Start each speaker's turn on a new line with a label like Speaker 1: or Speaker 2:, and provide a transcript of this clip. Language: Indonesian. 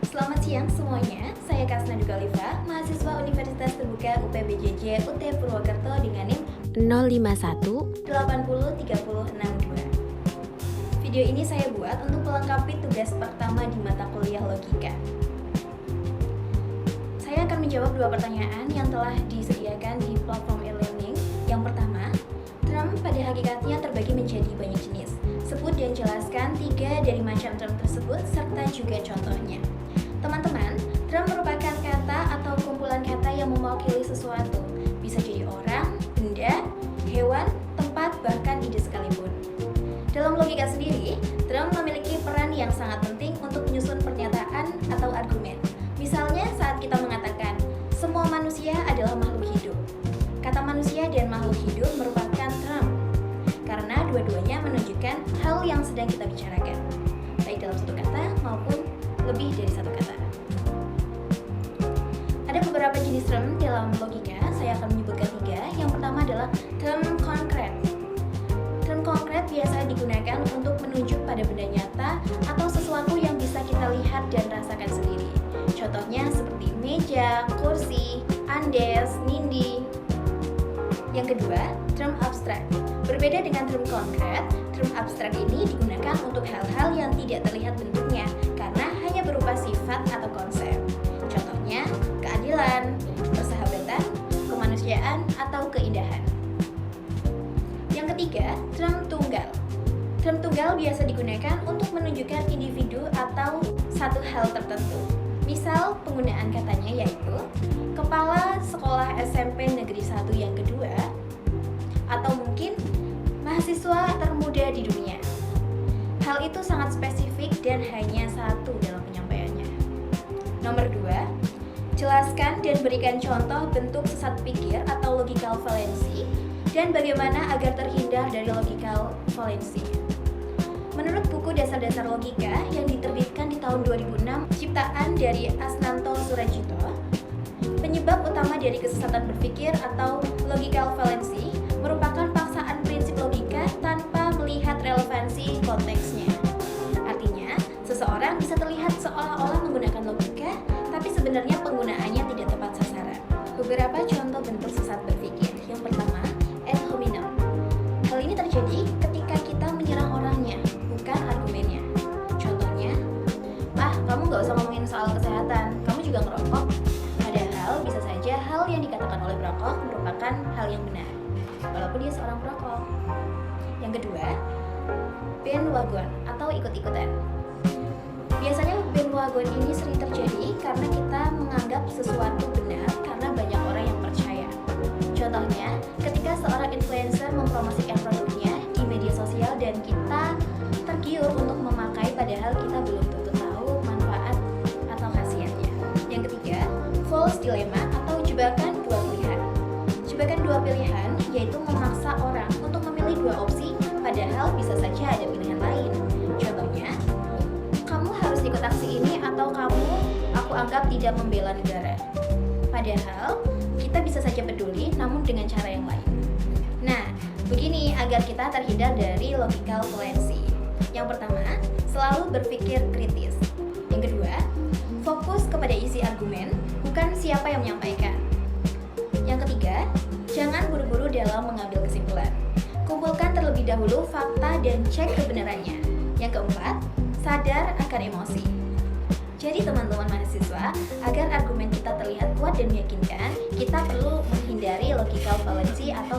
Speaker 1: Selamat siang semuanya, saya Kasna Dugalifa, mahasiswa Universitas Terbuka UPBJJ UT Purwokerto dengan NIM
Speaker 2: 051
Speaker 1: 8030662. Video ini saya buat untuk melengkapi tugas pertama di mata kuliah logika. Saya akan menjawab dua pertanyaan yang telah disediakan di platform e-learning. Yang pertama, term pada hakikatnya terbagi menjadi banyak jenis. Sebut dan jelaskan 3 dari macam term tersebut serta juga contohnya. Teman-teman, term merupakan kata atau kumpulan kata yang mewakili sesuatu. Bisa jadi orang, benda, hewan, tempat, bahkan ide sekalipun. Dalam logika sendiri, term memiliki peran yang sangat penting untuk menyusun pernyataan atau argumen. Misalnya saat kita mengatakan, semua manusia adalah makhluk hidup. Kata manusia dan makhluk hidup merupakan term, karena dua-duanya menunjukkan hal yang sedang kita bicarakan, baik dalam satu kata maupun lebih dari satu kata. Ada beberapa jenis term dalam logika, saya akan menyebutkan 3. Yang pertama adalah term konkret. Term konkret biasa digunakan untuk menunjuk pada benda nyata atau sesuatu yang bisa kita lihat dan rasakan sendiri. Contohnya seperti meja, kursi, andes, nindi. Yang kedua, term abstrak. Berbeda dengan term konkret, term abstrak ini digunakan untuk hal-hal yang tidak terlihat bentuknya karena hanya berupa sifat atau konsep. Contohnya, keadilan, persahabatan, kemanusiaan, atau keindahan. Yang ketiga, term tunggal. Term tunggal biasa digunakan untuk menunjukkan individu atau satu hal tertentu. Misal, penggunaan katanya yaitu kepala sekolah SMP Negeri 1 yang kedua, atau mungkin mahasiswa termuda di dunia. Hal itu sangat spesifik dan hanya satu dalam penyampaiannya. Nomor 2, jelaskan dan berikan contoh bentuk sesat pikir atau logical fallacy dan bagaimana agar terhindar dari logical fallacy. Menurut buku Dasar-Dasar Logika yang diterbitkan di tahun 2006, ciptaan dari Asnanto Surajito, penyebab utama dari kesesatan berpikir atau logical fallacy merupakan paksaan prinsip logika tanpa melihat relevansi konteksnya. Artinya, seseorang bisa terlihat seolah-olah menggunakan logika, tapi sebenarnya penggunaannya tidak tepat sasaran. Beberapa contoh bentuk sesat berpikir. Yang pertama, ad hominem. Hal ini terjadi ketika kita menyerang orangnya, bukan argumennya. Contohnya, kamu gak usah ngomongin soal kesehatan, kamu juga ngerokok. Padahal bisa saja hal yang dikatakan oleh perokok merupakan hal yang benar, walaupun dia seorang perokok. Yang kedua, bandwagon atau ikut-ikutan. Biasanya bandwagon ini sering terjadi karena kita menganggap sesuatu benar karena banyak orang yang percaya. Contohnya, ketika seorang influencer mempromosikan produknya di media sosial dan kita tergiur untuk memakai padahal kita belum tentu tahu manfaat atau khasiatnya. Yang ketiga, false dilemma atau jebakan dua pilihan. Jebakan dua pilihan yaitu memaksa orang untuk memilih dua opsi padahal bisa saja ada pilihan lain. Contohnya, kamu harus ikut aksi ini atau aku anggap tidak membela negara. Padahal kita bisa saja peduli namun dengan cara yang lain. Nah, begini agar kita terhindar dari logical fallacy. Yang pertama, selalu berpikir kritis. Yang kedua, fokus kepada isi argumen, bukan siapa yang menyampaikan. Yang ketiga, jangan buru-buru dalam mengambil kesimpulan. Kumpulkan terlebih dahulu fakta dan cek kebenarannya. Yang keempat, sadar akan emosi. Jadi teman-teman mahasiswa, agar argumen kita terlihat kuat dan meyakinkan, kita perlu menghindari logical fallacy atau